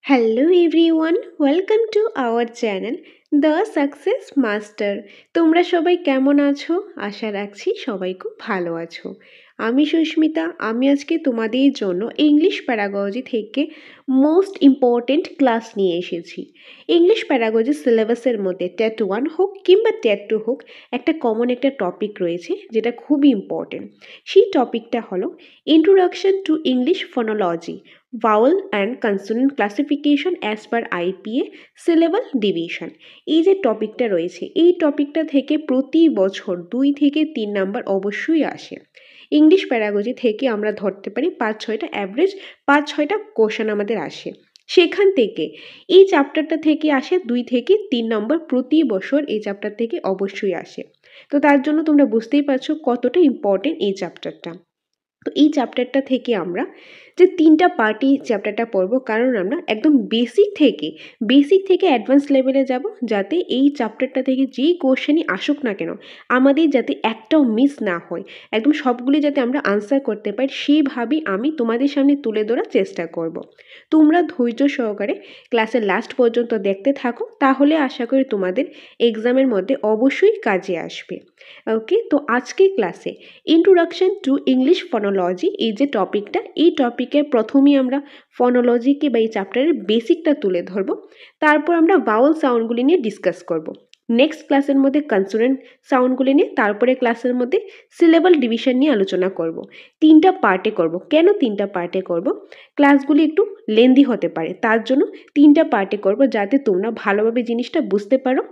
Hello everyone, welcome to our channel The Success Master. তোমরা সবাই কেমন আছো? আশা রাখছি সবাই খুব ভালো আছো। আমি সুস্মিতা, আমি আজকে তোমাদের জন্য ইংলিশ প্যারাগজি থেকে মোস্ট ইম্পর্টেন্ট ক্লাস নিয়ে এসেছি। ইংলিশ প্যারাগজি সিলেবাসের মধ্যে টেট 1 হোক কিংবা টেট 2 হোক, একটা কমন একটা টপিক রয়েছে যেটা খুবই ইম্পর্টেন্ট। সেই টপিকটা হলো introduction to English phonology, vowel and consonant classification as per IPA syllable division। এই যে টপিকটা রয়েছে, এই টপিকটা থেকে প্রতি বছর 2 থেকে 3 নাম্বার অবশ্যই আসে। ইংলিশ প্যারাগজি থেকে আমরা ধরতে পারি 5-6টা অ্যাভারেজ 5-6টা কোশ্চেন আমাদের আসে। সেখান থেকে এই চ্যাপ্টারটা থেকে আসে 2 থেকে 3 নম্বর প্রতি বছর, এই চ্যাপ্টার থেকে অবশ্যই আসে। তো তার জন্য তোমরা বুঝতেই পারছো কতটা ইম্পর্টেন্ট এই চ্যাপ্টারটা। তো এই চ্যাপ্টারটা থেকে আমরা যে 3টা পার্টি চ্যাপ্টারটা পড়বো, কারণ আমরা একদম বেসিক থেকে অ্যাডভান্স লেভেলে যাব, যাতে এই চ্যাপ্টারটা থেকে যেই কোশ্চেনই আসুক না কেন আমাদের যাতে একটাও মিস না হয়, একদম সবগুলি যাতে আমরা আনসার করতে পারি, সেইভাবেই আমি তোমাদের সামনে তুলে ধরার চেষ্টা করব। তোমরা ধৈর্য সহকারে ক্লাসের লাস্ট পর্যন্ত দেখতে থাকো, তাহলে আশা করি তোমাদের এক্সামের মধ্যে অবশ্যই কাজে আসবে। ওকে, তো আজকের ক্লাসে ইন্ট্রোডাকশন টু ইংলিশ ফনোলজি এই যে টপিকটা, এই টপিকের প্রথমেই আমরা ফনোলজিকে বা এই চ্যাপ্টারের বেসিকটা তুলে ধরবো। তারপর আমরা ভাওয়েল সাউন্ডগুলি নিয়ে ডিসকাস করব। নেক্সট ক্লাসের মধ্যে কনসোনেন্ট সাউন্ডগুলি নিয়ে, তারপরে ক্লাসের মধ্যে সিলেবল ডিভিশন নিয়ে আলোচনা করব। 3টা পার্টে করব। কেন 3টা পার্টে করব? ক্লাসগুলি একটু লেন্দি হতে পারে, তার জন্য 3টা পার্টে করব, যাতে তোমরা ভালোভাবে জিনিসটা বুঝতে পারো।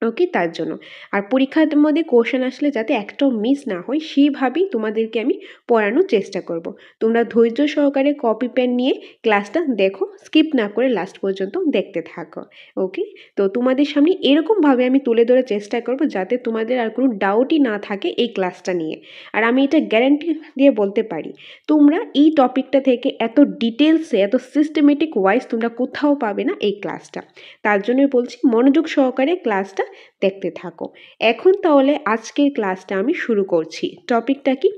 ওকে, তার জন্য। আর পরীক্ষার মধ্যে কোশ্চেন আসলে যাতে একটাও মিস না হয়, সেইভাবেই তোমাদেরকে আমি পড়ানোর চেষ্টা করব। তোমরা ধৈর্য সহকারে কপি পেন নিয়ে ক্লাসটা দেখো, স্কিপ না করে লাস্ট পর্যন্ত দেখতে থাকো। ওকে, তো তোমাদের সামনে এরকমভাবে আমি তুলে ধরার চেষ্টা করব যাতে তোমাদের আর কোনো ডাউটই না থাকে এই ক্লাসটা নিয়ে। আর আমি এটা গ্যারান্টি দিয়ে বলতে পারি, তোমরা এই টপিকটা থেকে এত ডিটেলসে, এত সিস্টেমেটিক ওয়াইজ তোমরা কোথাও পাবে না এই ক্লাসটা। তার জন্যই বলছি মনোযোগ সহকারে ক্লাসটা দেখতে থাকো। এখন তাহলে আজকের ক্লাসটা আমি শুরু করছি। টপিকটা কি?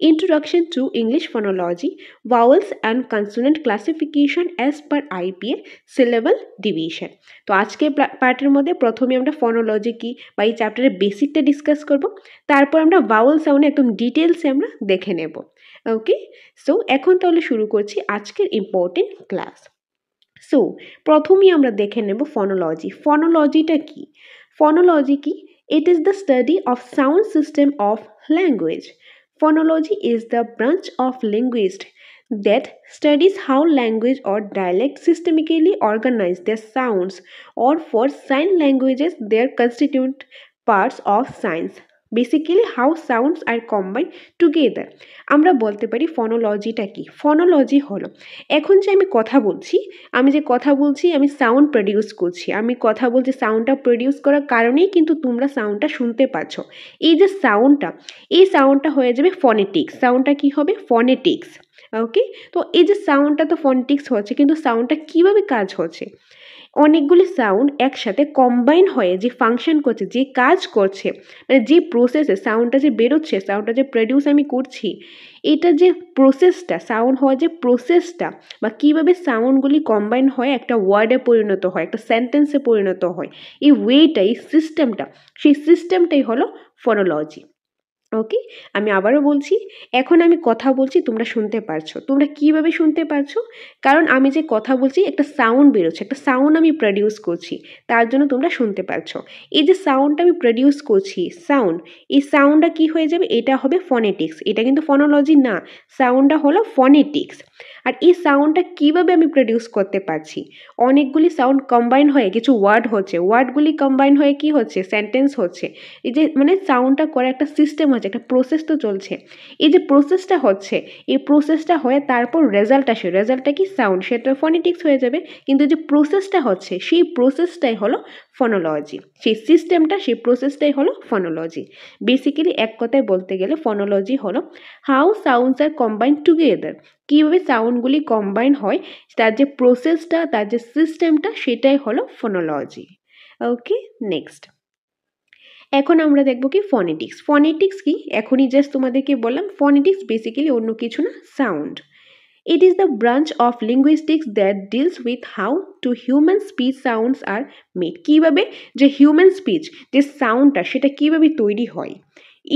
Introduction to English phonology, vowels and consonant classification as per IPA syllable division. তো আজকের পার্টের মধ্যে প্রথমে আমরা ফনোলজি কি বা এই চ্যাপ্টারের বেসিকটা ডিসকাস করব, তারপর আমরা ভাওয়েল সাউন্ড একদম ডিটেলসে আমরা দেখে নেব। ওকে, সো এখন তাহলে শুরু করছি আজকের ইম্পর্টেন্ট ক্লাস। সো প্রথমেই আমরা দেখে নেব ফনোলজি। ফনোলজিটা কি? ফনোলজি কি? It is the study of sound system of language. Phonology is the branch of linguistics that studies how language or dialect systematically organize their sounds, or for sign languages their constituent parts of signs, basically how sounds are combined together। আমরা বলতে পারি ফনোলজিটা কি? Phonology হলো, এখন যে আমি কথা বলছি, আমি সাউন্ড প্রডিউস করছি, আমি কথা বলছি, সাউন্ডটা প্রডিউস করার কারণেই কিন্তু তোমরা সাউন্ডটা শুনতে পাচ্ছ। এই যে সাউন্ডটা, এই সাউন্ডটা হয়ে যাবে ফনেটিক্স। সাউন্ডটা কি হবে? ফনেটিক্স। ওকে, তো এই যে সাউন্ডটা তো ফনেটিক্স হচ্ছে, কিন্তু সাউন্ডটা কিভাবে কাজ হচ্ছে? অনেকগুলি সাউন্ড একসাথে কম্বাইন হয়ে যে ফাংশন করছে, যে কাজ করছে, মানে যে প্রসেসে সাউন্ডটা যে বেরোচ্ছে, সাউন্ডটা যে প্রডিউস আমি করছি, এটা যে প্রসেসটা, সাউন্ড হওয়ার যে প্রসেসটা, বা কীভাবে সাউন্ডগুলি কম্বাইন হয়ে একটা ওয়ার্ডে পরিণত হয়, একটা সেন্টেন্সে পরিণত হয়, এই ওয়েটা, এই সিস্টেমটা, সেই সিস্টেমটাই হলো ফনোলজি। ওকে, আমি আবারও বলছি, এখন আমি কথা বলছি, তোমরা শুনতে পারছো। তোমরা কিভাবে শুনতে পারছো? কারণ আমি যে কথা বলছি, একটা সাউন্ড বেরোচ্ছে, একটা সাউন্ড আমি প্রডিউস করছি, তার জন্য তোমরা শুনতে পারছো। এই যে সাউন্ডটা আমি প্রডিউস করছি, সাউন্ড, এই সাউন্ডটা কি হয়ে যাবে? এটা হবে ফনেটিক্স। এটা কিন্তু ফনোলজি না, সাউন্ডটা হলো ফনেটিক্স। আর এই সাউন্ডটা কিভাবে আমি প্রডিউস করতে পারছি? অনেকগুলি সাউন্ড কম্বাইন হয়ে কিছু ওয়ার্ড হচ্ছে, ওয়ার্ডগুলি কম্বাইন হয়ে কি হচ্ছে? সেন্টেন্স হচ্ছে। এই যে মানে সাউন্ডটা করে একটা সিস্টেম হচ্ছে, একটা প্রসেস তো চলছে। এই যে প্রসেসটা হচ্ছে, এই প্রসেসটা হয়ে তারপর রেজাল্ট আসে, রেজাল্টটা কি? সাউন্ড, সেটা ফনেটিক্স হয়ে যাবে। কিন্তু যে প্রসেসটা হচ্ছে, সেই প্রসেসটাই হলো ফনোলজি, সেই সিস্টেমটা, সেই প্রসেসটাই হলো ফনোলজি। বেসিক্যালি এক কথায় বলতে গেলে ফনোলজি হলো how sounds are combine together, কীভাবে সাউন্ডগুলি কম্বাইন হয়, তার যে প্রসেসটা, তার যে সিস্টেমটা, সেটাই হলো ফনোলজি। ওকে, নেক্সট এখন আমরা দেখব কি ফনেটিক্স। ফনেটিক্স কি? এখনই জাস্ট তোমাদেরকে বললাম, ফনেটিক্স বেসিক্যালি অন্য কিছু না, sound. It is the branch of linguistics that deals with how to human speech sounds are made. কিভাবে যে হিউম্যান স্পিচ যে সাউন্ডটা সেটা কিভাবে তৈরি হয়।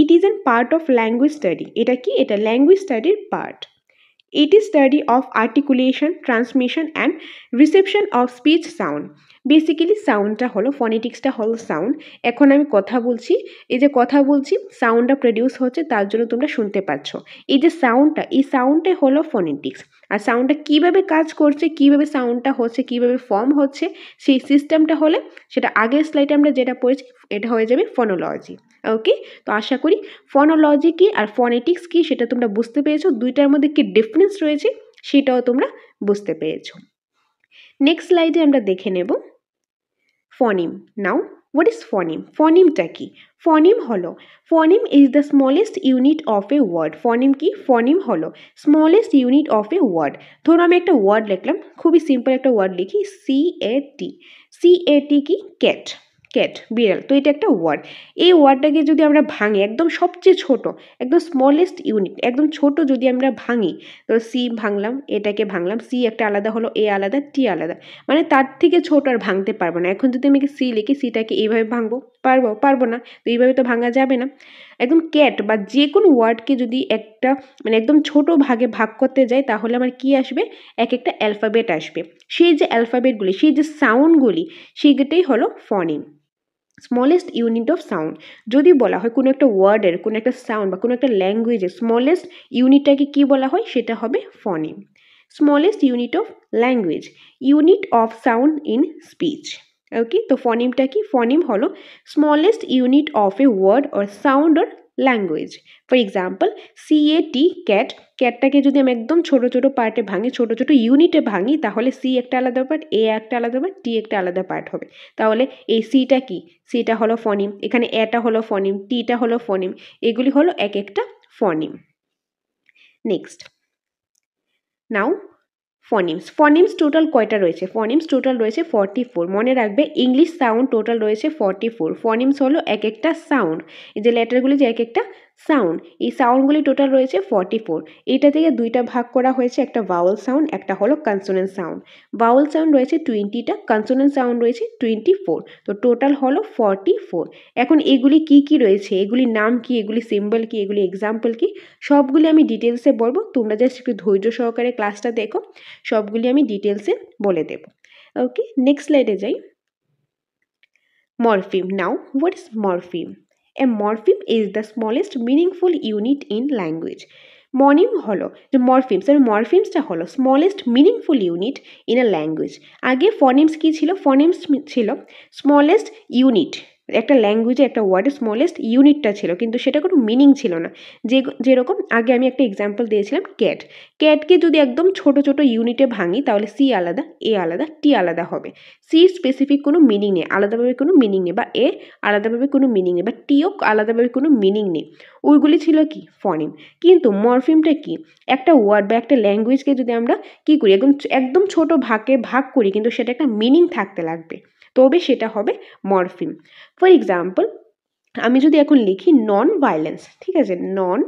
It is a part of language study. এটা কি? এটা ল্যাঙ্গুয়েজ স্টাডির part. It is study of articulation, transmission and reception of speech sound. Basically সাউন্ডটা হলো, ফনেটিক্সটা হলো সাউন্ড। এখন আমি কথা বলছি, এই যে কথা বলছি সাউন্ডটা প্রডিউস হচ্ছে, তার জন্য তোমরা শুনতে পাচ্ছ। এই যে সাউন্ডটা, এই সাউন্ডটাই হলো ফনেটিক্স। আর সাউন্ডটা কিভাবে কাজ করছে, কিভাবে সাউন্ডটা হচ্ছে, কিভাবে ফর্ম হচ্ছে, সেই সিস্টেমটা হলে সেটা আগের স্লাইডে আমরা যেটা পড়েছি এটা হয়ে যাবে ফনোলজি। ওকে, তো আশা করি ফনোলজি কি আর ফনেটিক্স কি সেটা তোমরা বুঝতে পেরেছো, দুইটার মধ্যে কি ডিফারেন্স রয়েছে সেটাও তোমরা বুঝতে পেরেছো। নেক্সট স্লাইডে আমরা দেখে নেব ফনিম। নাও হোয়াট ইজ ফনিম? ফনিমটা কি? ফনিম হলো, phoneme is the smallest unit of a word. Phoneme কি? ফনিম হলো smallest unit of a word. ধরো আমি একটা ওয়ার্ড লিখলাম, খুবই সিম্পল একটা ওয়ার্ড লিখি, CAT। CAT কি? ক্যাট। ক্যাট, বিড়াল। তো এটা একটা ওয়ার্ড। এই ওয়ার্ডটাকে যদি আমরা ভাঙি, একদম সবচেয়ে ছোট, একদম স্মলেস্ট ইউনিট, একদম ছোট যদি আমরা ভাঙি, তো সি ভাঙলাম, এটাকে ভাঙলাম, সি একটা আলাদা হলো, এ আলাদা, টি আলাদা, মানে তার থেকে ছোট আর ভাঙতে পারবো না। এখন যদি আমি সি লিখি, সিটাকে এইভাবে ভাঙবো, পারবো না, তো এইভাবে তো ভাঙা যাবে না। একদম ক্যাট বা যে কোনো ওয়ার্ডকে যদি একটা মানে একদম ছোট ভাগে ভাগ করতে যাই, তাহলে আমার কি আসবে? এক একটা অ্যালফাবেট আসবে। সেই যে অ্যালফাবেটগুলি, সেই যে সাউন্ডগুলি, সেইটাই হলো ফনিম, স্মলেস্ট ইউনিট অফ সাউন্ড। যদি বলা হয় কোনো একটা ওয়ার্ডের, কোনো একটা সাউন্ড বা কোনো একটা ল্যাঙ্গুয়েজের স্মলেস্ট ইউনিটটাকে কি বলা হয়, সেটা হবে phoneme. Smallest unit of language, unit of sound in speech. Okay, তো ফনিমটা কি? ফনিম হলো smallest unit of a word or sound or language. For example CAT, cat. ক্যাটটাকে যদি আমি একদম ছোট ছোট পার্টে ভাঙি, ছোট ছোট ইউনিটে ভাঙি, তাহলে সি একটা আলাদা পার্ট, এ একটা আলাদা পার্ট, টি একটা আলাদা পার্ট হবে। তাহলে এই সিটা কি? সিটা হলো ফনিম, এখানে এটা হলো ফনিম, টিটা হলো ফনিম, এগুলি হলো এক একটা ফনিম। নেক্সট, নাও ফনিমস। ফনিমস টোটাল কয়টা রয়েছে? ফনিমস টোটাল রয়েছে 44। মনে রাখবে ইংলিশ সাউন্ড টোটাল রয়েছে 44। ফনিমস হলো এক একটা সাউন্ড, এই যে লেটারগুলি যে এক একটা সাউন্ড, এই সাউন্ডগুলি টোটাল রয়েছে 44। এটা থেকে দুইটা ভাগ করা হয়েছে, একটা ভাওয়েল সাউন্ড, একটা হলো কনসোনেন্ট সাউন্ড। ভাওয়েল সাউন্ড রয়েছে 20টা, কনসোনেন্ট সাউন্ড রয়েছে 24। তো টোটাল হলো 44। এখন এগুলি কি কি রয়েছে, এগুলির নাম কি, এগুলি সিম্বল কি, এগুলি এক্সাম্পল কি, সবগুলি আমি ডিটেলসে বলবো। তোমরা জাস্ট একটু ধৈর্য সহকারে ক্লাসটা দেখো, সবগুলি আমি ডিটেলসে বলে দেব। ওকে, নেক্সট স্লাইডে যাই। Morpheme. Now what is morpheme? A morpheme is the smallest meaningful unit in language. Monim হলো যে মরফিমস, আর মরফিমসটা হলো smallest meaningful unit in a language. আগে ফনিমস কি ছিল? ফনিমস ছিল স্মলেস্ট ইউনিট, একটা ল্যাঙ্গুয়েজে একটা ওয়ার্ডের স্মলেস্ট ইউনিটটা ছিল, কিন্তু সেটা কোনো মিনিং ছিল না। যেরকম আগে আমি একটা এক্সাম্পল দিয়েছিলাম ক্যাট। ক্যাটকে যদি একদম ছোট ছোট ইউনিটে ভাঙি, তাহলে সি আলাদা, এ আলাদা, টি আলাদা হবে। সির স্পেসিফিক কোনো মিনিং নেই, আলাদাভাবে কোনো মিনিং নেই, বা এ আলাদাভাবে কোনো মিনিং নেই, বা টিও আলাদাভাবে কোনো মিনিং নেই। ওইগুলি ছিল কি? ফনিম। কিন্তু মরফিমটা কি? একটা ওয়ার্ড বা একটা ল্যাঙ্গুয়েজকে যদি আমরা কি করি, একদম ছোট ভাগে ভাগ করি, কিন্তু সেটা একটা মিনিং থাকতে লাগবে, তবে সেটা হবে মরফিম। ফর এক্সাম্পল আমি যদি এখন লিখি নন ভায়োলেন্স, ঠিক আছে, নন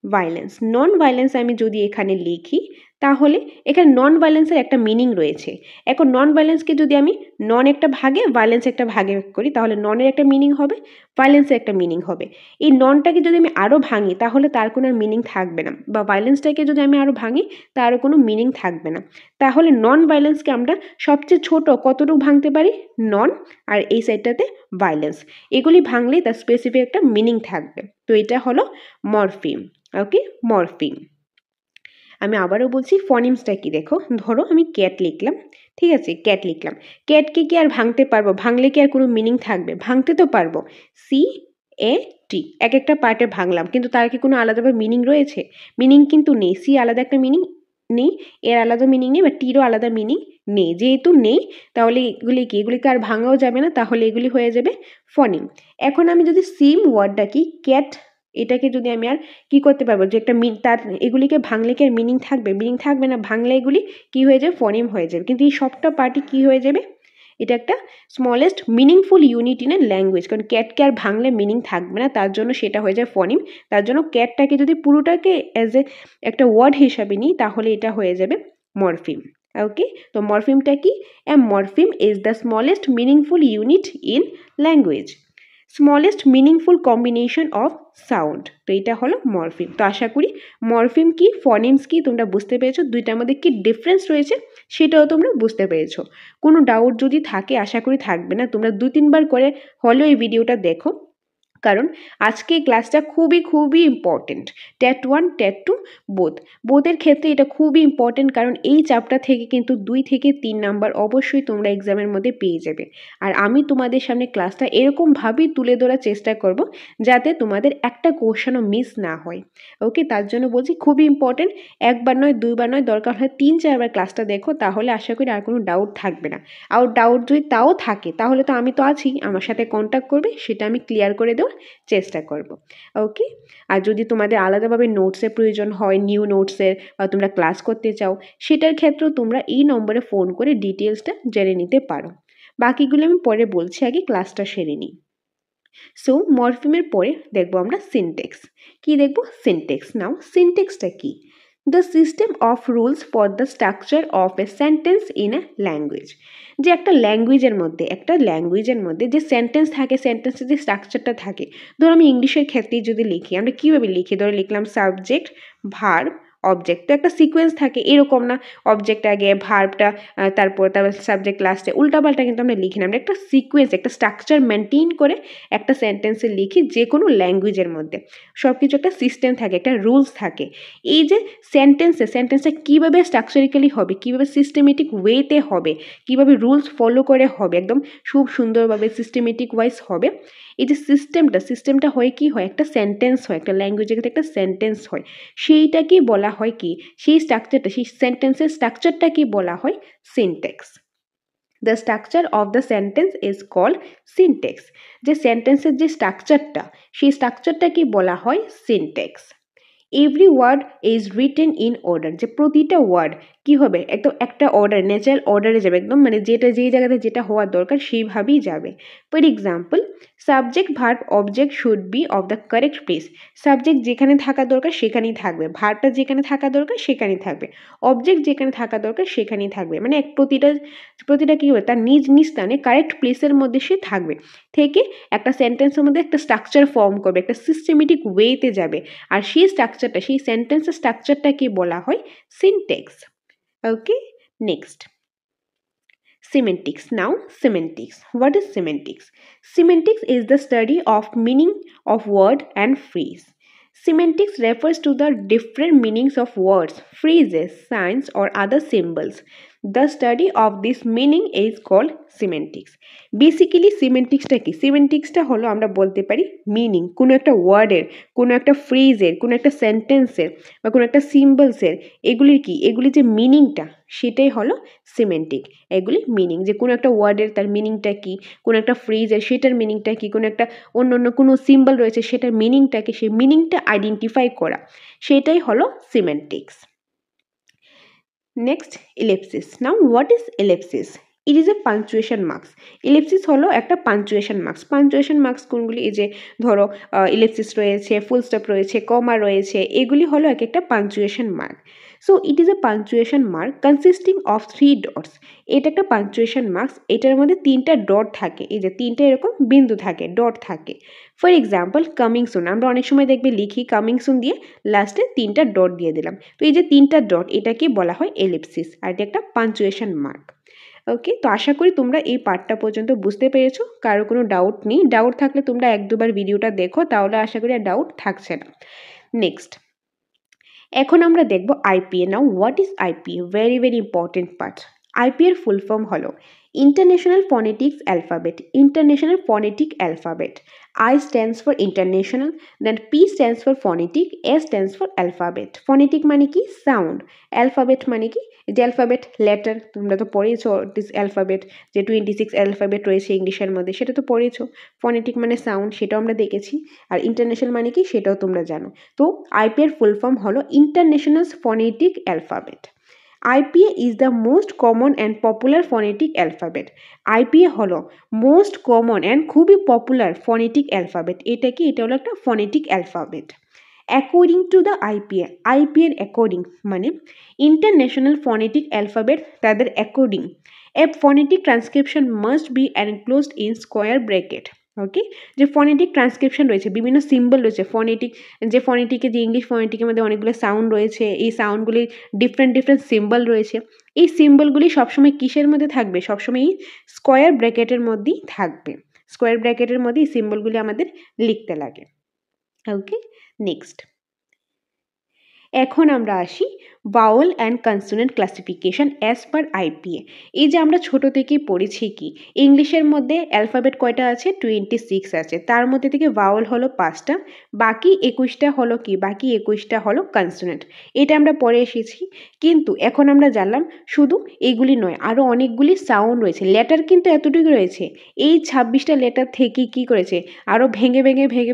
ভায়োলেন্স, নন ভায়োলেন্স আমি যদি এখানে লিখি, তাহলে এখানে নন ভায়োলেন্সের একটা মিনিং রয়েছে। এখন নন ভায়োলেন্সকে যদি আমি নন একটা ভাগে, ভায়োলেন্স একটা ভাগে করি, তাহলে ননের একটা মিনিং হবে, ভায়োলেন্সের একটা মিনিং হবে। এই ননটাকে যদি আমি আরও ভাঙি, তাহলে তার কোনো মিনিং থাকবে না, বা ভায়োলেন্সটাকে যদি আমি আরও ভাঙি, তারও কোনো মিনিং থাকবে না। তাহলে নন ভায়োলেন্সকে আমরা সবচেয়ে ছোট কতটুকু ভাঙতে পারি? নন, আর এই সাইডটাতে ভায়োলেন্স। এগুলি ভাঙলে তার স্পেসিফিক একটা মিনিং থাকবে। তো এটা হলো মরফিম। ওকে, মরফিম। আমি আবারও বলছি ফনিমসটা কি দেখো। ধরো আমি ক্যাট লিখলাম, ঠিক আছে, ক্যাট লিখলাম। ক্যাটকে কি আর ভাঙতে পারবো? ভাঙলে কি আর কোনো মিনিং থাকবে? ভাঙতে তো পারবো। CAT এক একটা পার্টে ভাঙলাম, কিন্তু তার কি কোনো আলাদাভাবে মিনিং রয়েছে? মিনিং কিন্তু নেই। সি আলাদা একটা মিনিং নেই, এর আলাদা মিনিং নেই, বা টিরও আলাদা মিনিং নেই। যেহেতু নেই, তাহলে এগুলি কি? এগুলিকে আর ভাঙাও যাবে না, তাহলে এগুলি হয়ে যাবে ফনিম। এখন আমি যদি সেম ওয়ার্ডটা কি ক্যাট, এটাকে যদি আমি আর কি করতে পারবো, যে একটা তার এগুলিকে ভাঙলে কি আর মিনিং থাকবে? মিনিং থাকবে না, ভাঙলে এগুলি কি হয়ে যাবে? ফনিম হয়ে যাবে। কিন্তু এই সবটা পার্টি কি হয়ে যাবে? এটা একটা smallest meaningful unit in a language, কারণ ক্যাটকে আর ভাঙলে মিনিং থাকবে না, তার জন্য সেটা হয়ে যায় ফনিম। তার জন্য ক্যাটটাকে যদি পুরোটাকে অ্যাজ এ একটা ওয়ার্ড হিসাবে নিই তাহলে এটা হয়ে যাবে মরফিম। ওকে, তো মরফিমটা কি? A morpheme is the smallest meaningful unit in language, smallest meaningful combination of sound. তো এটা হলো মরফিম। তো আশা করি মরফিম কি ফনিমস কি তোমরা বুঝতে পেরেছো, দুইটার মধ্যে কি ডিফারেন্স রয়েছে সেটাও তোমরা বুঝতে পেরেছো। কোনো ডাউট যদি থাকে, আশা করি থাকবে না, তোমরা 2-3 বার করে হলেও এই ভিডিওটা দেখো, কারণ আজকে ক্লাসটা খুবই ইম্পর্টেন্ট। ট্যাট 1 ট্যাট 2 বোথের ক্ষেত্রে এটা খুবই ইম্পর্টেন্ট, কারণ এই চ্যাপ্টার থেকে কিন্তু 2 থেকে 3 নাম্বার অবশ্যই তোমরা এক্সামের মধ্যে পেয়ে যাবে। আর আমি তোমাদের সামনে ক্লাসটা এরকমভাবেই তুলে ধরার চেষ্টা করব যাতে তোমাদের একটা কোশ্চেনও মিস না হয়। ওকে, তার জন্য বলছি খুবই ইম্পর্টেন্ট। 1বার নয় 2বার নয়, দরকার হয় 3-4বার ক্লাসটা দেখো, তাহলে আশা করি আর কোনো ডাউট থাকবে না। আর ডাউট যদি তাও থাকে তাহলে তো আমি তো আছি, আমার সাথে কন্ট্যাক্ট করবে, সেটা আমি ক্লিয়ার করে দেওয়ার চেষ্টা করব। ওকে, আর যদি তোমাদের আলাদাভাবে নোটসের প্রয়োজন হয়, নিউ নোটসের, বা তোমরা ক্লাস করতে চাও, সেটার ক্ষেত্রেও তোমরা এই নম্বরে ফোন করে ডিটেলসটা জেনে নিতে পারো। বাকিগুলো আমি পরে বলছি, আগে ক্লাসটা সেরে নিই। সো মরফিমের পরে দেখবো আমরা সিনটেক্স। কি দেখবো? সিনটেক্স। নাও সিনটেক্সটা কি? The system of rules for the structure of a sentence in a language. যে একটা ল্যাঙ্গুয়েজের মধ্যে যে সেন্টেন্স থাকে, সেন্টেন্সের যে স্ট্রাকচারটা থাকে, ধরো আমি ইংলিশের ক্ষেত্রেই যদি লিখি, আমরা কীভাবে লিখি? ধরো লিখলাম সাবজেক্ট, ভার্ব, অবজেক্ট। তো একটা সিকোয়েন্স থাকে, এরকম না অবজেক্ট আগে, ভার্বটা তারপর সাবজেক্ট লাস্টে, উল্টাপাল্টা কিন্তু আমরা লিখি না, আমরা একটা সিকোয়েন্স, একটা স্ট্রাকচার মেনটেন করে একটা সেন্টেন্সে লিখি যে কোনো ল্যাঙ্গুয়েজের মধ্যে। সব কিছু একটা সিস্টেম থাকে, একটা রুলস থাকে। এই যে সেন্টেন্সটা কীভাবে স্ট্রাকচারিক্যালি হবে, কীভাবে সিস্টেমেটিক ওয়েতে হবে, কীভাবে রুলস ফলো করে হবে, একদম খুব সুন্দরভাবে সিস্টেমেটিক ওয়াইজ হবে, এই যে সিস্টেমটা হয় কি হয়, একটা সেন্টেন্স হয়, একটা ল্যাঙ্গুয়েজের ক্ষেত্রে একটা সেন্টেন্স হয়, সেইটাকেই বলা হয় কি, সেই স্ট্রাকচারটা, সেই সেন্টেন্সের স্ট্রাকচারটাকেই বলা হয় syntax. The structure of the sentence is called syntax. যে সেন্টেন্সের যে স্ট্রাকচারটা, সেই স্ট্রাকচারটাকেই বলা হয় syntax. Every word is written in order. যে প্রতিটা ওয়ার্ড কি হবে, একদম একটা অর্ডার, ন্যাচারাল অর্ডারে যাবে, একদম মানে যেটা যেই জায়গাতে যেটা হওয়ার দরকার সেইভাবেই যাবে। For example, subject verb object should be of the correct place. Subject যেখানে থাকা দরকার সেখানেই থাকবে, ভার্বটা যেখানে থাকা দরকার সেখানেই থাকবে, অবজেক্ট যেখানে থাকা দরকার সেখানেই থাকবে, মানে প্রতিটা কী হবে, তার নিজ নিজ স্থানে কারেক্ট প্লেসের মধ্যে সে থাকবে, থেকে একটা সেন্টেন্সের মধ্যে একটা স্ট্রাকচার ফর্ম করবে, একটা সিস্টেমেটিক ওয়েতে যাবে। আর সেই স্ট্রাকচারটা, সেই সেন্টেন্সের স্ট্রাকচারটাকে বলা হয় syntax. Okay, next semantics. Now semantics. What is semantics? Semantics is the study of meaning of word and phrase. Semantics refers to the different meanings of words, phrases, signs or other symbols. The study of this meaning is called semantics. Basically semanticsটা কি? semanticsটা হলো আমরা বলতে পারি meaning, কোনো একটা ওয়ার্ডের, কোনো একটা ফ্রেজের, কোনো একটা সেন্টেন্সের বা কোনো একটা সিম্বলসের, এগুলির কি, এগুলির যে মিনিংটা সেটাই হলো সিমেন্টিক। এগুলি মিনিং, যে কোনো একটা ওয়ার্ডের তার মিনিংটা কি, কোনো একটা ফ্রেজের সেটার মিনিংটা কি, কোনো একটা অন্য কোনো সিম্বল রয়েছে সেটার মিনিংটা কি, সেই মিনিংটা আইডেন্টিফাই করা, সেটাই হলো semantics. Next, ellipsis. Now what is ellipsis? It is a punctuation marks. Ellipsis হলো একটা পাঞ্চুয়েশন মার্কস। পাঞ্চুয়েশন মার্কস কোনগুলি? এই যে ধরো ইলিপসিস রয়েছে, ফুল স্টপ রয়েছে, কমা রয়েছে, এগুলি হলো এক একটা punctuation mark. So it is a punctuation mark consisting of 3 dots. এটা একটা পাঞ্চুয়েশন মার্কস, এটার মধ্যে 3টা ডট থাকে, এই যে 3টা এরকম বিন্দু থাকে, ডট থাকে। ফর এক্সাম্পল, কামিং সুন, আমরা অনেক সময় দেখবে লিখি কামিং সুন দিয়ে লাস্টে 3টা ডট দিয়ে দিলাম, তো এই যে 3টা ডট এটাকে বলা হয় এলিপসিস, আর এটা একটা পাঞ্চুয়েশন মার্ক। ওকে, তো আশা করি তোমরা এই পার্টটা পর্যন্ত বুঝতে পেরেছো, কারো কোনো ডাউট নেই। ডাউট থাকলে তোমরা 1-2বার ভিডিওটা দেখো, তাহলে আশা করি আর ডাউট থাকছে না। নেক্সট, এখন আমরা দেখব IPA. Now what is IPA? Very very important part. আইপিএর ফুল ফর্ম হলো international phonetics alphabet. International phonetic alphabet. I stands for international, then P stands for phonetic, S stands for alphabet. Phonetic মানে কি? Sound. Alphabet মানে কি? যে alphabet letter, তোমরা তো পড়েছো দিস অ্যালফাবেট, যে 26 অ্যালফাবেট রয়েছে ইংলিশের মধ্যে, সেটা তো পড়েছো। ফনেটিক মানে সাউন্ড, সেটাও আমরা দেখেছি। আর ইন্টারন্যাশনাল মানে কি, সেটাও তোমরা জানো। তো আইপিএর ফুল ফর্ম হলো international phonetic alphabet. IPA is the most common and popular phonetic alphabet. IPA হলো most common and খুবই popular phonetic alphabet. এটা কি? এটা হলো একটা phonetic alphabet. According to the IPA according মানে International Phonetic Alphabet তাদের according a phonetic transcription must be enclosed in square bracket. ওকে, যে ফনেটিক ট্রান্সক্রিপশন রয়েছে, বিভিন্ন সিম্বল রয়েছে ফনেটিক, যে ফনেটিকে যে ইংলিশ ফনেটিকের মধ্যে অনেকগুলো সাউন্ড রয়েছে, এই সাউন্ডগুলি ডিফারেন্ট সিম্বল রয়েছে, এই সিম্বলগুলি সবসময় কিসের মধ্যে থাকবে? সবসময় এই স্কোয়ার ব্র্যাকেটের মধ্যেই থাকবে। স্কোয়ার ব্র্যাকেটের মধ্যে এই সিম্বলগুলি আমাদের লিখতে লাগে। ওকে, নেক্সট এখন আমরা আসি vowel and consonant classification as per IPA। এই যে আমরা ছোট থেকেই পড়েছি কি ইংলিশের মধ্যে অ্যালফাবেট কয়টা আছে? 26 আছে। তার মধ্যে থেকে ভাওয়েল হলো 5টা, বাকি 21টা হলো কি? বাকি 21টা হলো কনসোনেন্ট। এটা আমরা পড়ে এসেছি, কিন্তু এখন আমরা জানলাম শুধু এইগুলি নয়, আরও অনেকগুলি সাউন্ড রয়েছে। লেটার কিন্তু এতটুকু রয়েছে, এই 26টা লেটার থেকে কি করেছে? আরও ভেঙে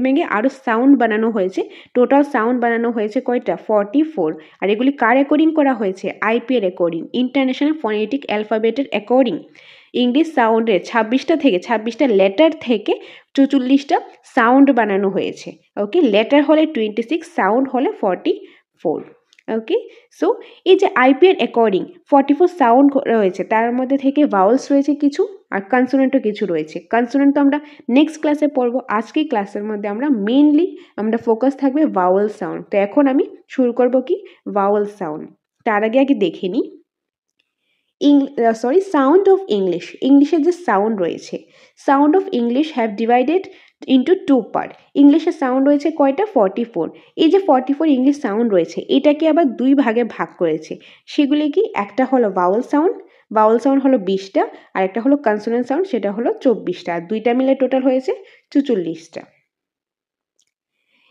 ভেঙে আরও সাউন্ড বানানো হয়েছে। টোটাল সাউন্ড বানানো হয়েছে কয়টা? 44। আর এগুলি কার অ্যাকর্ডিং করা হয়েছে? IPA অ্যাকর্ডিং, ইন্টারন্যাশনাল ফনেটিক অ্যালফাবেটের অ্যাকর্ডিং। ইংলিশ সাউন্ডের 26টা লেটার থেকে 44টা সাউন্ড বানানো হয়েছে। ওকে, লেটার হলে 26, সাউন্ড হলে 44। ওকে, সো এই যে IPA অ্যাকর্ডিং 44 সাউন্ড রয়েছে, তার মধ্যে থেকে ভাওয়েলস রয়েছে কিছু আর কনসোনেন্টও কিছু রয়েছে। কনসোনেন্ট তো আমরা নেক্সট ক্লাসে পড়বো, আজকে ক্লাসের মধ্যে আমরা মেইনলি আমরা ফোকাস থাকবে ভাওয়েল সাউন্ড। তো এখন আমি শুরু করব কি ভাওয়েল সাউন্ড। তার আগে দেখে নিই সাউন্ড অফ ইংলিশ। ইংলিশের যে সাউন্ড রয়েছে, sound of English have divided into 2 part. ইংলিশের সাউন্ড রয়েছে কয়টা? 44। এই যে 44 ইংলিশ সাউন্ড রয়েছে, এটাকে আবার 2 ভাগে ভাগ করেছে। সেগুলি কি? একটা হলো ভাওয়েল সাউন্ড হলো 20টা, আর একটা হলো কনসোনেন্ট সাউন্ড, সেটা হলো 24টা, আর দুইটা মিলে টোটাল হয়েছে 44টা।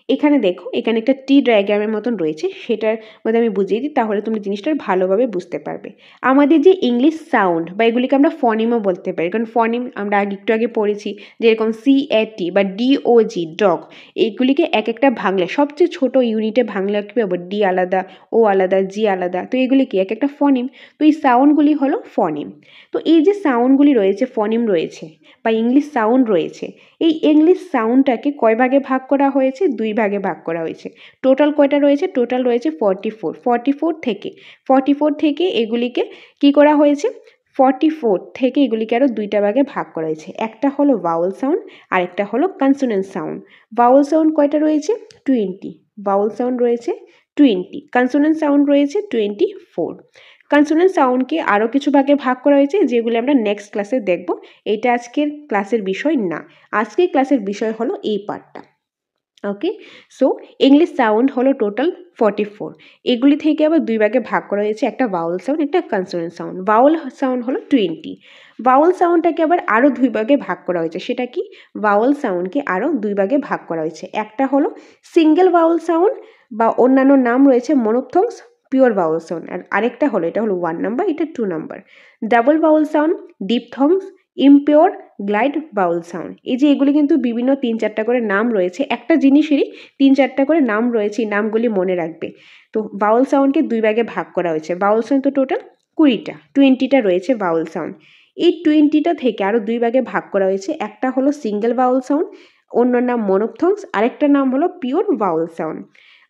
এখানে দেখো, এখানে একটা টি ডায়াগ্রামের মতন রয়েছে, সেটার মধ্যে আমি বুঝিয়ে দিই, তাহলে তুমি জিনিসটা ভালোভাবে বুঝতে পারবে। আমাদের যে ইংলিশ সাউন্ড বা এগুলিকে আমরা ফনিমও বলতে পারি, কারণ ফনিম আমরা একটু আগে পড়েছি, যেরকম CAT বা DOG ডগ, এইগুলিকে এক একটা ভাঙলে সবচেয়ে ছোট ইউনিটে ভাঙলে কী পাবো? D আলাদা, O আলাদা, G আলাদা, তো এগুলি কি এক একটা ফনিম। তো এই সাউন্ডগুলি হলো ফনিম। তো এই যে সাউন্ডগুলি রয়েছে, ফনিম রয়েছে বা ইংলিশ সাউন্ড রয়েছে, এই ইংলিশ সাউন্ডটাকে কয় ভাগে ভাগ করা হয়েছে? 2 ভাগে ভাগ করা হয়েছে। টোটাল কয়টা রয়েছে? টোটাল রয়েছে 44 থেকে এগুলিকে কি করা হয়েছে? 44 থেকে এগুলিকে আরও 2টা ভাগে ভাগ করা হয়েছে। একটা হলো ভাওয়েল সাউন্ড আর একটা হলো কনসোনেন্ট সাউন্ড। ভাওয়েল সাউন্ড কয়টা রয়েছে? 20। ভাওয়েল সাউন্ড রয়েছে 20, কনসোনেন্ট সাউন্ড রয়েছে 24। কনসোনেন্ট সাউন্ডকে আরও কিছু ভাগে ভাগ করা হয়েছে, যেগুলো আমরা নেক্সট ক্লাসে দেখব। এটা আজকের ক্লাসের বিষয় না, আজকের ক্লাসের বিষয় হলো এই পার্টটা। ওকে, সো ইংলিশ সাউন্ড হলো টোটাল 44। এগুলি থেকে আবার 2 ভাগে ভাগ করা হয়েছে, একটা ভাওয়েল সাউন্ড, একটা কনসোনেন্ট সাউন্ড। ভাওয়েল সাউন্ড হলো 20। ভাওয়েল সাউন্ডটাকে আবার আরও 2 ভাগে ভাগ করা হয়েছে। সেটা কি? ভাওয়েল সাউন্ডকে আরও 2 ভাগে ভাগ করা হয়েছে। একটা হলো সিঙ্গেল ভাওয়েল সাউন্ড বা অন্যান্য নাম রয়েছে মনোপথংস, পিওর ভাওয়েল সাউন্ড। আর আরেকটা হলো, এটা হলো 1 নাম্বার, এটা 2 number, double vowel sound, diphthongs, impure, glide vowel sound. এই যে এগুলি কিন্তু বিভিন্ন 3-4টা করে নাম রয়েছে, একটা জিনিসেরই 3-4টা করে নাম রয়েছে, এই নামগুলি মনে রাখবে। তো ভাওয়েল সাউন্ডকে 2 ভাগে ভাগ করা হয়েছে। ভাওয়েল সাউন্ড তো টোটাল 20টা রয়েছে ভাওয়েল সাউন্ড। এই 20টা থেকে আরও 2 ভাগে ভাগ করা হয়েছে। একটা হলো সিঙ্গেল ভাওয়েল সাউন্ড, অন্য নাম মনোপথংস, আরেকটা নাম হলো পিওর ভাওয়েল সাউন্ড।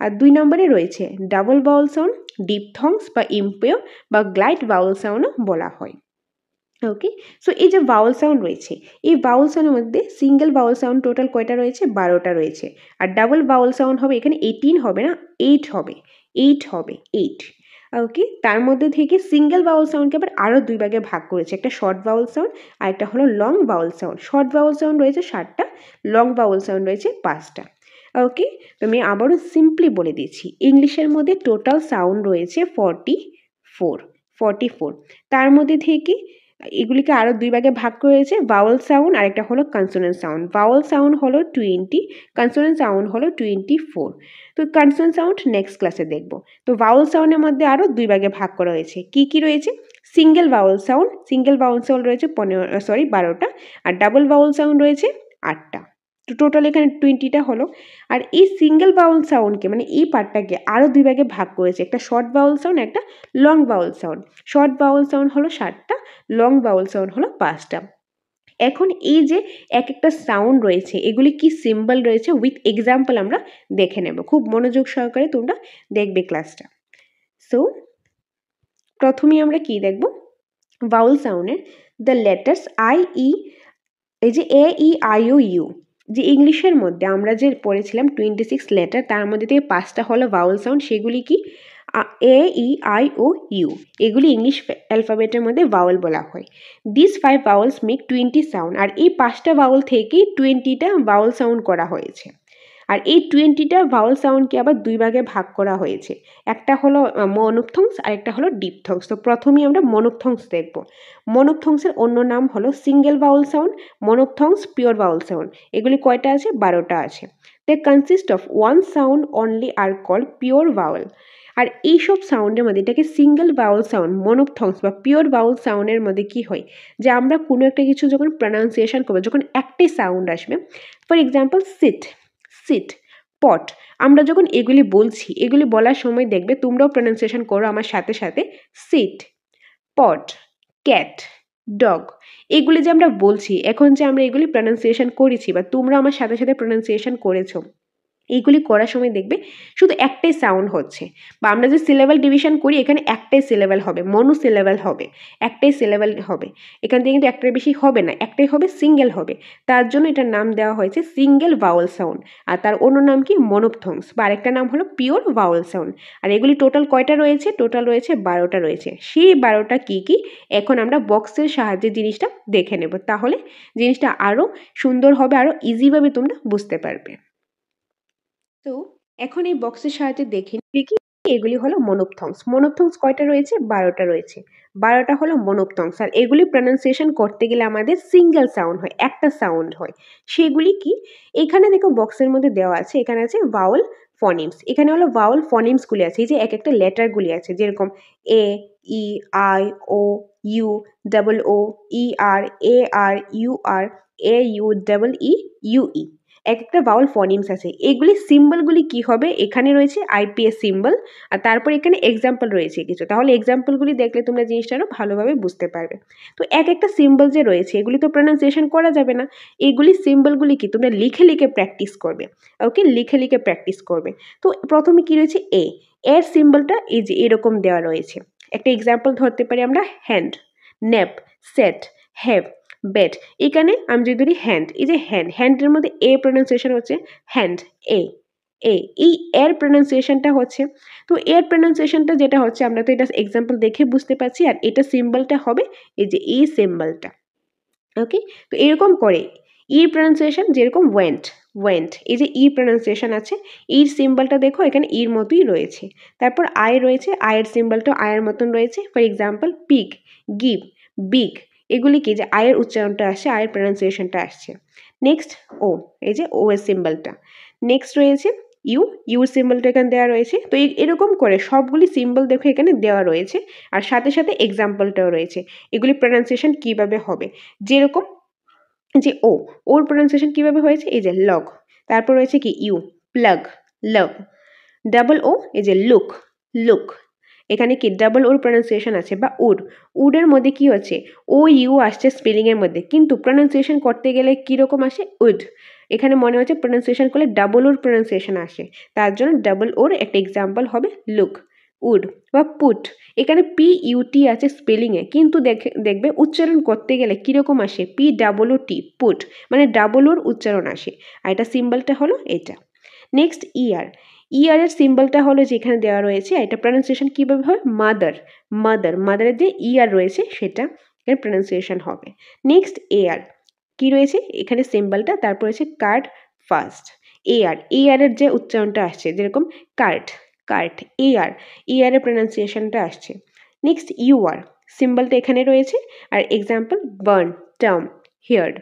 আর 2 নম্বরে রয়েছে ডাবল ভাওয়েল সাউন্ড, ডিপথংস বা ইমপিওর বা গ্লাইড ভাওয়েল সাউন্ডও বলা হয়। ওকে, সো এই যে ভাওয়েল সাউন্ড রয়েছে, এই ভাওয়েল সাউন্ডের মধ্যে সিঙ্গেল ভাওয়েল সাউন্ড টোটাল কয়টা রয়েছে? 12টা রয়েছে। আর ডাবল ভাওয়েল সাউন্ড হবে এখানে 18 হবে না, 8 হবে, 8। ওকে, তার মধ্যে থেকে সিঙ্গেল ভাওয়েল সাউন্ডকে আবার আরও 2 ভাগে ভাগ করেছে, একটা শর্ট ভাওয়েল সাউন্ড আর একটা হলো long vowel sound. Short vowel sound রয়েছে 7টা, লং ভাওয়েল সাউন্ড রয়েছে 5টা। ওকে, তো আমি আবারও সিম্পলি বলে দিচ্ছি, ইংলিশের মধ্যে টোটাল সাউন্ড রয়েছে 44। তার মধ্যে থেকে এগুলিকে আরও 2 ভাগে ভাগ করেছে, ভাওয়েল সাউন্ড আর একটা হলো কনসোনেন্ট সাউন্ড। ভাওয়েল সাউন্ড হলো 20, কনসোনেন্ট সাউন্ড হলো 24। তো কনসোনেন্ট সাউন্ড নেক্সট ক্লাসে দেখব। তো ভাওয়েল সাউন্ডের মধ্যে আরও 2 ভাগে ভাগ করা হয়েছে। কি রয়েছে? সিঙ্গেল ভাওয়েল সাউন্ড রয়েছে 12টা, আর ডাবল ভাওয়েল সাউন্ড রয়েছে 8টা। তো টোটাল এখানে 20টা হলো। আর এই সিঙ্গেল বাউল সাউন্ডকে মানে এই পার্টটাকে আরও 2 ভাগে ভাগ করেছে, একটা শর্ট বাউল সাউন্ড, একটা লং বাউল সাউন্ড। শর্ট বাউল সাউন্ড হলো 7টা, লং বাউল সাউন্ড হলো 5টা। এখন এই যে এক একটা সাউন্ড রয়েছে এগুলি কি সিম্বল রয়েছে উইথ এক্সাম্পল আমরা দেখে নেব, খুব মনোযোগ সহকারে তোমরা দেখবে ক্লাসটা। সো প্রথমেই আমরা কি দেখব, ভাউল সাউন্ডের দ্য লেটার্স আই ই, এই যে এ ই আই ও ইউ, যে ইংলিশের মধ্যে আমরা যে পড়েছিলাম 26 লেটার, তার মধ্যে থেকে 5টা হলো ভাউল সাউন্ড, সেগুলি কি এ ই আই ও ইউ, এগুলি ইংলিশ অ্যালফাবেটের মধ্যে ভাওয়েল বলা হয়। দিস 5 ভাওয়েলস মেক 20 সাউন্ড, আর এই 5টা ভাওয়েল থেকেই 20টা ভাওয়েল সাউন্ড করা হয়েছে। আর এই 20টা ভাওয়েল সাউন্ডকে আবার 2 ভাগে ভাগ করা হয়েছে, একটা হলো মনোপথংস আর একটা হলো ডিপথংস। তো প্রথমেই আমরা মনোপথংস দেখব। মনোপথংসের অন্য নাম হলো single vowel sound, monophthongs pure vowel sound. এগুলি কয়টা আছে? 12টা আছে। They consist of one sound only are called pure vowel. আর এইসব সাউন্ডের মধ্যে এটাকে সিঙ্গেল ভাওয়েল সাউন্ড, মনোপথংস বা পিওর ভাওয়েল সাউন্ডের মধ্যে কি হয়, যে আমরা কোনো একটা কিছু যখন প্রনাউন্সিয়েশন করবো, যখন একটাই সাউন্ড আসবে, ফর এক্সাম্পল সিট, সিট, পট, আমরা যখন এগুলি বলছি, এগুলি বলার সময় দেখবে তোমরাও প্রনাউন্সিয়েশন করো আমার সাথে সাথে, সিট, পট, ক্যাট, ডগ, এগুলি যে আমরা বলছি, এখন যে আমরা এগুলি প্রনাউন্সিয়েশন করেছি বা তোমরা আমার সাথে সাথে প্রনাউন্সিয়েশন করেছো, এইগুলি করার সময় দেখবে শুধু একটাই সাউন্ড হচ্ছে, বা আমরা যে সিলেবাল ডিভিশন করি এখানে একটাই সিলেবাল হবে, মনো সিলেবাল হবে, একটাই সিলেবাল হবে, এখান থেকে কিন্তু একটার বেশি হবে না, একটাই হবে, সিঙ্গেল হবে। তার জন্য এটার নাম দেওয়া হয়েছে সিঙ্গেল ভাওয়েল সাউন্ড। আর তার অন্য নাম কি? মনোপথংস, বা আরেকটা নাম হলো পিওর ভাওয়েল সাউন্ড। আর এগুলি টোটাল কয়টা রয়েছে? টোটাল রয়েছে 12টা রয়েছে। সেই 12টা কি কি এখন আমরা বক্সের সাহায্যে জিনিসটা দেখে নেব, তাহলে জিনিসটা আরও সুন্দর হবে, আরও ইজিভাবে তোমরা বুঝতে পারবে। তো এখন এই বক্সের সাহায্যে দেখে নিই কি এগুলি হলো মনোপথংস। মনোপথংস কয়টা রয়েছে? 12টা রয়েছে। 12টা হলো মনোপথংস। আর এগুলি প্রনাউন্সিয়েশন করতে গেলে আমাদের সিঙ্গেল সাউন্ড হয়, একটা সাউন্ড হয়। সেগুলি কি? এখানে দেখো বক্সের মধ্যে দেওয়া আছে, এখানে আছে ভাওয়েল ফনিমস। এখানে হলো ভাওয়েল ফনিমসগুলি আছে, এই যে এক একটা লেটারগুলি আছে, যেরকম A, E, I, O, U, double O, E R, A R, U R, A U, double E, U E, এক একটা ভাওয়েল ফনিমস আছে। এগুলি সিম্বলগুলি কি হবে? এখানে রয়েছে আইপিএস সিম্বল, আর তারপর এখানে এক্সাম্পল রয়েছে কিছু। তাহলে এক্সাম্পলগুলি দেখলে তোমরা জিনিসটা আরও ভালোভাবে বুঝতে পারবে। তো এক একটা সিম্বল যে রয়েছে এগুলি তো প্রনাউন্সিয়েশন করা যাবে না, এগুলি সিম্বলগুলি কি তোমরা লিখে লিখে প্র্যাকটিস করবে। ওকে, লিখে লিখে প্র্যাকটিস করবে। তো প্রথমে কি রয়েছে? এ, এর সিম্বলটা এই যে এরকম দেওয়া রয়েছে। একটা এক্সাম্পল ধরতে পারি আমরা, হ্যান্ড, নেপ, সেট, হ্যাভ, বেড। এখানে আমি যদি ধরি হ্যান্ড, এই যে হ্যান্ড, হ্যান্ডের মধ্যে এ প্রনাউন্সিয়েশন হচ্ছে হ্যান্ড, এ, এ, এই এর প্রনাউন্সিয়েশনটা হচ্ছে। তো এর প্রনাউন্সিয়েশনটা যেটা হচ্ছে আমরা তো এটা এক্সাম্পল দেখে বুঝতে পারছি, আর এটা সিম্বলটা হবে এই যে এই সিম্বলটা। ওকে, তো এরকম করে ইর প্রনাউন্সিয়েশন যেরকম ওয়েন্ট, ওয়েন্ট, এই যে ই প্রনাউন্সিয়েশন আছে, ইর সিম্বলটা দেখো এখানে ইর মতোই রয়েছে। তারপর আয় রয়েছে, আয়ের সিম্বলটা আয়ের মতন রয়েছে। For example pig, give, big, এগুলি কি যে আয়ের উচ্চারণটা আসছে, আয়ের প্রনাউন্সিয়েশনটা আসছে। নেক্সট ও, এই যে ও এর সিম্বলটা। নেক্সট রয়েছে ইউ, ইউর সিম্বলটা এখানে দেওয়া রয়েছে। তো এরকম করে সবগুলি সিম্বল দেখো এখানে দেওয়া রয়েছে, আর সাথে সাথে এক্সাম্পলটাও রয়েছে এগুলি প্রনাউন্সিয়েশন কিভাবে হবে। যেরকম যে ও, ওর প্রনাউন্সিয়েশন কিভাবে হয়েছে, এই যে লগ। তারপর রয়েছে কি U, plug, love. Double O, এই যে লুক, লুক। এখানে কি ডাবল ওর প্রনাউন্সিয়েশন আছে, বা উড, উডের মধ্যে কি হচ্ছে, ও ইউ আসছে স্পেলিংয়ের মধ্যে, কিন্তু প্রনাউন্সিয়েশন করতে গেলে কীরকম আসে, উড। এখানে মনে হচ্ছে প্রনাউন্সিয়েশন করলে ডাবল ওর প্রনাউন্সিয়েশন আসে, তার জন্য ডাবল ওর একটা এক্সাম্পল হবে লুক, উড। বা পুট, এখানে পি ইউটি আছে স্পেলিংয়ে, কিন্তু দেখবে উচ্চারণ করতে গেলে কীরকম আসে, পি ডাবল ও টি, পুট, মানে ডাবল ওর উচ্চারণ আসে। আর এটা সিম্বলটা হলো এটা। নেক্সট ইয়ার, ইয়ারের সিম্বলটা হলো যেখানে দেওয়া রয়েছে, এটা প্রনাউন্সিয়েশন কীভাবে হয়, মাদার, মাদার, মাদারের যে ইয়ার রয়েছে সেটা এর প্রনাউন্সিয়েশন হবে। নেক্সট এয়ার, কি রয়েছে এখানে সিম্বলটা, তারপর রয়েছে কার্ড, ফার্স্ট, এয়ার, এয়ারের যে উচ্চারণটা আসছে, যেরকম কার্ট, কার্ট, এয়ার, এয়ারের প্রনাউন্সিয়েশনটা আসছে। নেক্সট ইউআর, সিম্বলটা এখানে রয়েছে, আর এক্সাম্পল বার্ন, টার্ম, হিয়ার্ড।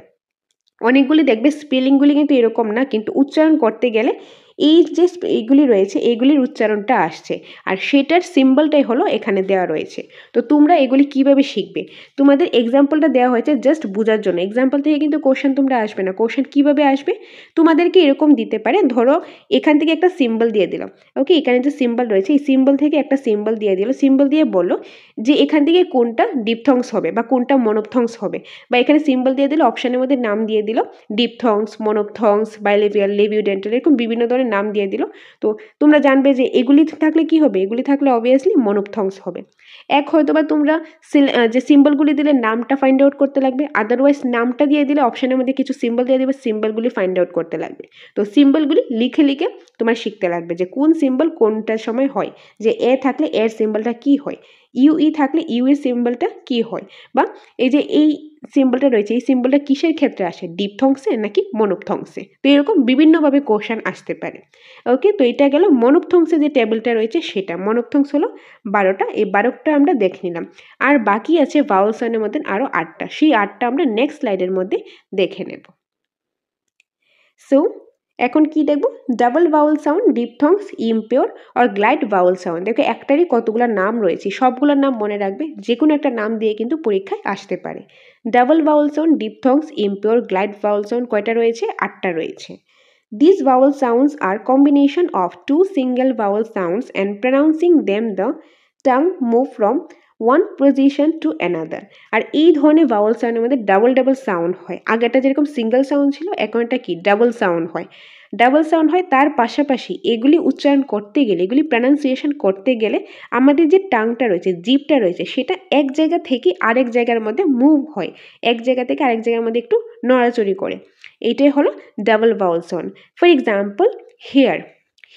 অনেকগুলি দেখবে স্পেলিংগুলি কিন্তু এরকম না, কিন্তু উচ্চারণ করতে গেলে এই যে এইগুলি রয়েছে এইগুলির উচ্চারণটা আসছে, আর সেটার সিম্বলটাই হলো এখানে দেওয়া রয়েছে। তো তোমরা এগুলি কিভাবে শিখবে, তোমাদের এক্সাম্পলটা দেওয়া হয়েছে জাস্ট বোঝার জন্য, এক্সাম্পল থেকে কিন্তু কোশ্চেন তোমরা আসবে না। কোশ্চেন কিভাবে আসবে, তোমাদেরকে এরকম দিতে পারে, ধরো এখান থেকে একটা সিম্বল দিয়ে দিলাম, ওকে, এখানে যে সিম্বল রয়েছে এই সিম্বল থেকে একটা সিম্বল দিয়ে দিল, সিম্বল দিয়ে বললো যে এখান থেকে কোনটা ডিপথংস হবে বা কোনটা মনোপথংস হবে, বা এখানে সিম্বল দিয়ে দিল, অপশানের মধ্যে নাম দিয়ে দিল, ডিপথংস, মনোপথংস, বাইলেভিয়াল, লেবিওডেন্টাল, এরকম বিভিন্ন ধরনের নাম দিয়ে দিল। তো তোমরা জানবে যে এগুলি থাকলে কি হবে, এগুলি থাকলে অবভিয়াসলি মনোপথংস হবে। এক হয়তো বা তোমরা যে সিম্বলগুলি দিলে নামটা ফাইন্ড আউট করতে লাগবে, আদারওয়াইজ নামটা দিয়ে দিলে অপশানের মধ্যে কিছু সিম্বল দিয়ে দিবে, সিম্বলগুলি ফাইন্ড আউট করতে লাগবে। তো সিম্বলগুলি লিখে লিখে তোমার শিখতে লাগবে যে কোন সিম্বল কোনটার সময় হয়, যে এ থাকলে এর সিম্বলটা কি হয়, ইউই থাকলে ইউ এর সিম্বলটা কি হয়, বা এই যে এই সিম্বলটা রয়েছে এই সিম্বলটা কিসের ক্ষেত্রে আসে, ডিপথংসে নাকি মনোপথংসে। তো এরকম বিভিন্নভাবে কোশ্চেন আসতে পারে। ওকে, তো এটা গেল মনোপথংসে যে টেবিলটা রয়েছে সেটা, মনোপথংস হলো 12টা, এই 12টা আমরা দেখে নিলাম। আর বাকি আছে ভাওয়েল সাউন্ডের মধ্যে আরও 8টা, সেই 8টা আমরা নেক্সট স্লাইডের মধ্যে দেখে নেব। সো এখন কি দেখব, double vowel sound, diphthongs, impure আর গ্লাইড ভাওয়েল সাউন্ড। দেখো একটারই কতগুলো নাম রয়েছে, সবগুলোর নাম মনে রাখবে, যে কোনো একটা নাম দিয়ে কিন্তু পরীক্ষায় আসতে পারে। Double vowel sound, diphthongs, impure, glide vowel sound কয়টা রয়েছে, 8টা রয়েছে। These vowel sounds are combination of two single vowel sounds, and pronouncing them the tongue move from one position to another. আর এই ধরনের ভাওয়েল সাউন্ডের মধ্যে ডাবল ডাবল সাউন্ড হয়, আগেটা যেরকম single sound ছিল এখন এটা কি ডাবল সাউন্ড হয়। ডাবল সাউন্ড হয়, তার পাশাপাশি এগুলি উচ্চারণ করতে গেলে, এগুলি প্রনাউন্সিয়েশন করতে গেলে আমাদের যে টাংটা রয়েছে, জিভটা রয়েছে, সেটা এক জায়গা থেকে আরেক জায়গার মধ্যে মুভ হয়, এক জায়গা থেকে আরেক জায়গার মধ্যে একটু নড়াচড়ি করে, এইটাই হলো double vowel sound. For example hair,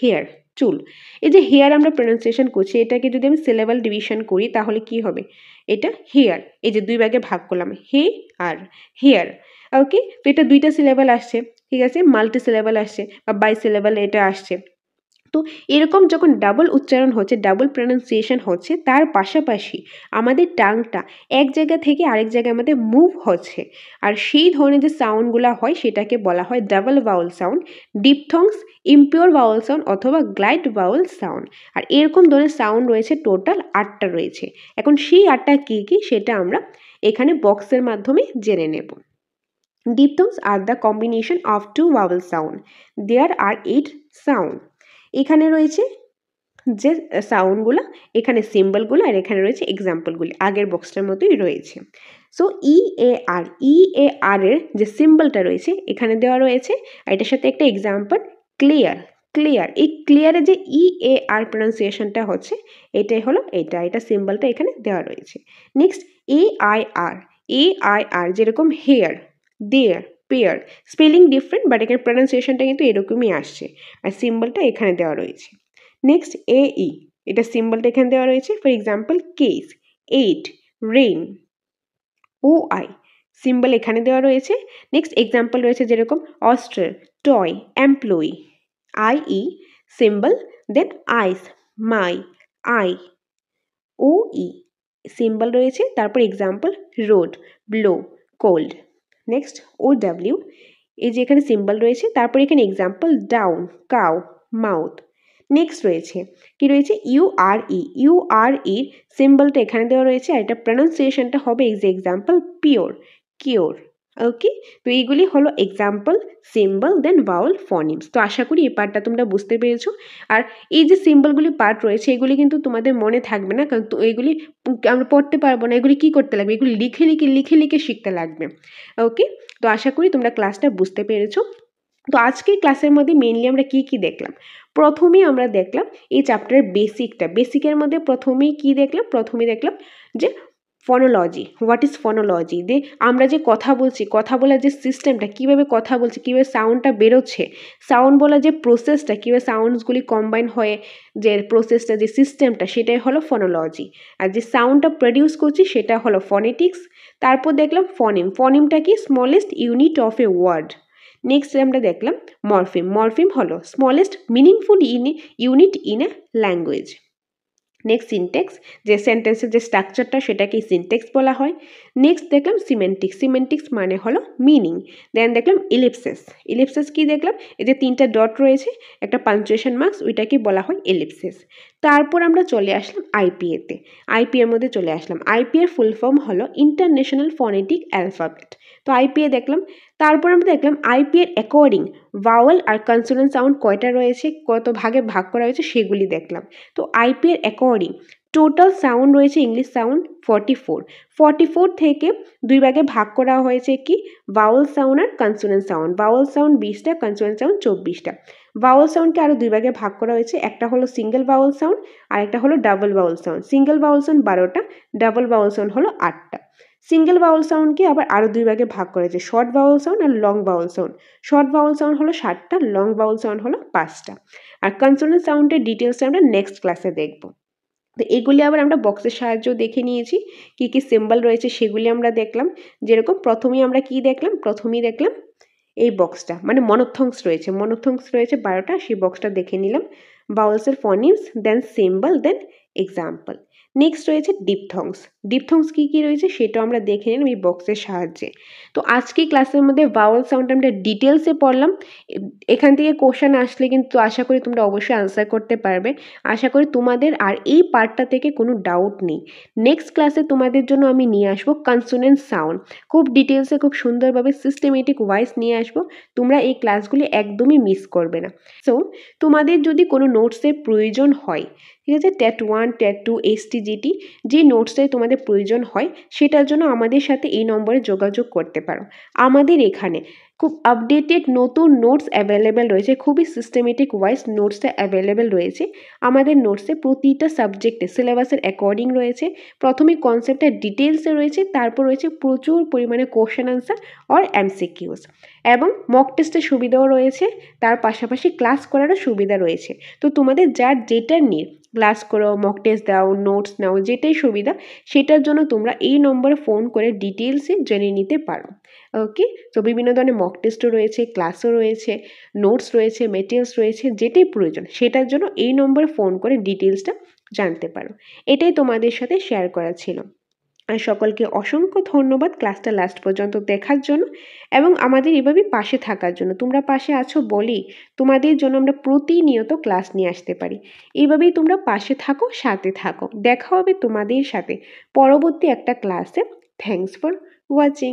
hair চুল, এই যে হেয়ার আমরা প্রনাউন্সিয়েশন করছি, এটাকে যদি আমি সিলেবাল ডিভিশন করি তাহলে কি হবে, এটা হেয়ার, এই যে দুই ভাগে ভাগ করলাম, হে আর হেয়ার। ওকে, তো এটা দুইটা সিলেবাল আসছে, ঠিক আছে, মাল্টি সিলেবাল আসছে বা বাই সিলেবাল এটা আসছে। তো এরকম যখন ডাবল উচ্চারণ হচ্ছে, ডাবল প্রনাউন্সিয়েশন হচ্ছে, তার পাশাপাশি আমাদের টাংটা এক জায়গা থেকে আরেক জায়গায় আমাদের মুভ হচ্ছে, আর সেই ধরনের যে সাউন্ডগুলো হয় সেটাকে বলা হয় double vowel sound, diphthongs, impure vowel sound অথবা গ্লাইড ভাওয়েল সাউন্ড। আর এরকম ধরনের সাউন্ড রয়েছে টোটাল 8টা রয়েছে। এখন সেই 8টা কী কী সেটা আমরা এখানে বক্সের মাধ্যমে জেনে নেব। Diphthongs are the combination of two vowel sound. There are 8 sound. এখানে রয়েছে যে সাউন্ডগুলো, এখানে সিম্বলগুলো, আর এখানে রয়েছে এক্সাম্পলগুলি, আগের বক্সটার মতোই রয়েছে। সো ই এ আর এর যে সিম্বলটা রয়েছে এখানে দেওয়া রয়েছে, আর এটার সাথে একটা এক্সাম্পল ক্লিয়ার, ক্লিয়ার, এই ক্লিয়ারের যে ই এ আর প্রনাউন্সিয়েশনটা হচ্ছে এটাই হলো এটা সিম্বলটা এখানে দেওয়া রয়েছে। নেক্সট আই আর যেরকম hair, there, pair, spelling different but এখানে প্রনাউন্সিয়েশনটা কিন্তু এরকমই আসছে, আর সিম্বলটা এখানে দেওয়া রয়েছে। নেক্সট এই, এটা সিম্বলটা এখানে দেওয়া রয়েছে, for example case, eight, rain, ও আই সিম্বল এখানে দেওয়া রয়েছে। নেক্সট এক্সাম্পল রয়েছে যেরকম austral, toy, employee, I symbol, then ice, my, I, ও সিম্বল রয়েছে, তারপর example road, blow, cold. Next O W, এই যে এখানে সিম্বল রয়েছে, তারপর এখানে example down, cow, mouth. Next রয়েছে কি রয়েছে ইউ আর ইর সিম্বলটা এখানে দেওয়া রয়েছে, আর এটা প্রনাউন্সিয়েশনটা হবে এই যে এক্সাম্পল পিওর, কিওর। ওকে, তো এইগুলি হলো এক্সাম্পল, সিম্বল, দেন ভাওয়েল, ফনিমস। তো আশা করি এই পার্টটা তোমরা বুঝতে পেরেছো। আর এই যে সিম্বলগুলি পার্ট রয়েছে এগুলি কিন্তু তোমাদের মনে থাকবে না, কারণ তো এগুলি আমরা পড়তে পারবো না, এগুলি কি করতে লাগবে, এগুলি লিখে লিখে শিখতে লাগবে। ওকে, তো আশা করি তোমরা ক্লাসটা বুঝতে পেরেছো। তো আজকের ক্লাসের মধ্যে মেইনলি আমরা কি দেখলাম, প্রথমেই আমরা দেখলাম এই চ্যাপ্টারের বেসিকের মধ্যে প্রথমেই কি দেখলাম, প্রথমেই দেখলাম যে ফনোলজি, হোয়াট ইজ ফনোলজি, যে আমরা যে কথা বলছি, কথা বলার যে সিস্টেমটা, কীভাবে কথা বলছি, কীভাবে সাউন্ডটা বেরোচ্ছে, সাউন্ড বলার যে প্রসেসটা, কীভাবে সাউন্ডসগুলি কম্বাইন হয়ে যে প্রসেসটা, যে সিস্টেমটা, সেটাই হলো ফনোলজি। আর যে সাউন্ডটা প্রডিউস করছি সেটা হলো ফনেটিক্স। তারপর দেখলাম ফনিমটা কি, smallest unit of a word. Next আমরা দেখলাম মরফিম হলো smallest meaningful unit in a language. Next syntax, যে সেন্টেন্সের যে স্ট্রাকচারটা সেটাকে সিনটেক্স বলা হয়। নেক্সট দেখলাম সিমেন্টিক্স, সিমেন্টিক্স মানে হলো মিনিং। দেন দেখলাম ইলিপসিস, ইলিপসিস কি দেখলাম, এই যে 3টা ডট রয়েছে একটা পাঞ্চুয়েশন মার্কস, ওইটাকে বলা হয় ইলিপসিস। তারপর আমরা চলে আসলাম আইপিএতে, আইপিএর মধ্যে চলে আসলাম। আইপিএর ফুল ফর্ম হলো ইন্টারন্যাশনাল ফনেটিক অ্যালফাবেট। তো আইপিএ দেখলাম। তারপর আমরা দেখলাম আইপিএর অ্যাকর্ডিং ভাওয়েল আর কনসোনেন্ট সাউন্ড কয়টা রয়েছে, কত ভাগে ভাগ করা হয়েছে সেগুলি দেখলাম। তো আইপিএর অ্যাকর্ডিং টোটাল সাউন্ড রয়েছে ইংলিশ সাউন্ড 44, 44 থেকে 2 ভাগে ভাগ করা হয়েছে কি ভাওয়েল সাউন্ড আর কনসোনেন্ট সাউন্ড। ভাওয়েল সাউন্ড 20টা, কনসোনেন্ট সাউন্ড 24টা। ভাওয়েল সাউন্ডকে আরও 2 ভাগে ভাগ করা হয়েছে, একটা হলো সিঙ্গেল ভাওয়েল সাউন্ড আর একটা হলো double vowel sound. Single vowel sound 12টা, ডাবল ভাওয়েল সাউন্ড হলো 8টা। সিঙ্গেল ভাওয়েল সাউন্ডকে আবার আরও 2 ভাগে ভাগ করেছে, শর্ট ভাওয়েল সাউন্ড আর long vowel sound. Short vowel sound হলো 7টা, লং ভাওয়েল সাউন্ড হলো 5টা। আর কনসোনেন্ট সাউন্ডের ডিটেলসটা আমরা নেক্সট ক্লাসে দেখব। তো এগুলি আবার আমরা বক্সের সাহায্যেও দেখে নিয়েছি, কী কী সিম্বল রয়েছে সেগুলি আমরা দেখলাম। যেরকম প্রথমেই আমরা কি দেখলাম, প্রথমেই দেখলাম এই বক্সটা, মানে মনোথংস রয়েছে, মনোথংস রয়েছে 12টা, সেই বক্সটা দেখে নিলাম। ভাওয়েলসের ফনিমস, দেন সিম্বল, দেন এক্সাম্পল। নেক্সট রয়েছে ডিপথংস, ডিপথংস কী কী রয়েছে সেটাও আমরা দেখে নিলাম এই বক্সের সাহায্যে। তো আজকে ক্লাসের মধ্যে ভাওয়েল সাউন্ড আমরা ডিটেলসে পড়লাম। এখান থেকে কোশ্চেন আসলে কিন্তু আশা করি তোমরা অবশ্যই আনসার করতে পারবে। আশা করি তোমাদের আর এই পার্টটা থেকে কোনো ডাউট নেই। নেক্সট ক্লাসে তোমাদের জন্য আমি নিয়ে আসবো কনসোনেন্ট সাউন্ড, খুব ডিটেলসে খুব সুন্দরভাবে সিস্টেমেটিক ওয়াইজ নিয়ে আসবো। তোমরা এই ক্লাসগুলি একদমই মিস করবে না। সো তোমাদের যদি কোনো নোটসের প্রয়োজন হয়, ঠিক আছে, টেট 1, টেট 2, STGT, যে নোটসটাই তোমাদের প্রয়োজন হয় সেটার জন্য আমাদের সাথে এই নম্বরে যোগাযোগ করতে পারো। আমাদের এখানে খুব আপডেটেড নতুন নোটস অ্যাভেলেবেল রয়েছে, খুবই সিস্টেমেটিক ওয়াইজ নোটসটা অ্যাভেলেবেল রয়েছে। আমাদের নোটসে প্রতিটা সাবজেক্টে সিলেবাসের অ্যাকর্ডিং রয়েছে। প্রথমে কনসেপ্টের ডিটেলসে রয়েছে, তারপর রয়েছে প্রচুর পরিমাণে কোশ্চেন আনসার আর MCQs, এবং মক টেস্টের সুবিধাও রয়েছে। তার পাশাপাশি ক্লাস করারও সুবিধা রয়েছে। তো তোমাদের যার যেটা নিয়ে ক্লাস করো, মক টেস্ট দাও, নোটস নাও, যেটাই সুবিধা সেটার জন্য তোমরা এই নম্বরে ফোন করে ডিটেলসে জেনে নিতে পারো। ওকে, তো বিভিন্ন ধরনের মক টেস্টও রয়েছে, ক্লাসও রয়েছে, নোটস রয়েছে, মেটেরিয়ালস রয়েছে, যেটাই প্রয়োজন সেটার জন্য এই নম্বরে ফোন করে ডিটেলসটা জানতে পারো। এটাই তোমাদের সাথে শেয়ার করা ছিল। আর সকলকে অসংখ্য ধন্যবাদ ক্লাসটা লাস্ট পর্যন্ত দেখার জন্য এবং আমাদের এভাবেই পাশে থাকার জন্য। তোমরা পাশে আছো বলেই তোমাদের জন্য আমরা প্রতিনিয়ত ক্লাস নিয়ে আসতে পারি। এইভাবেই তোমরা পাশে থাকো, সাথে থাকো। দেখা হবে তোমাদের সাথে পরবর্তী একটা ক্লাসে। Thanks for watching.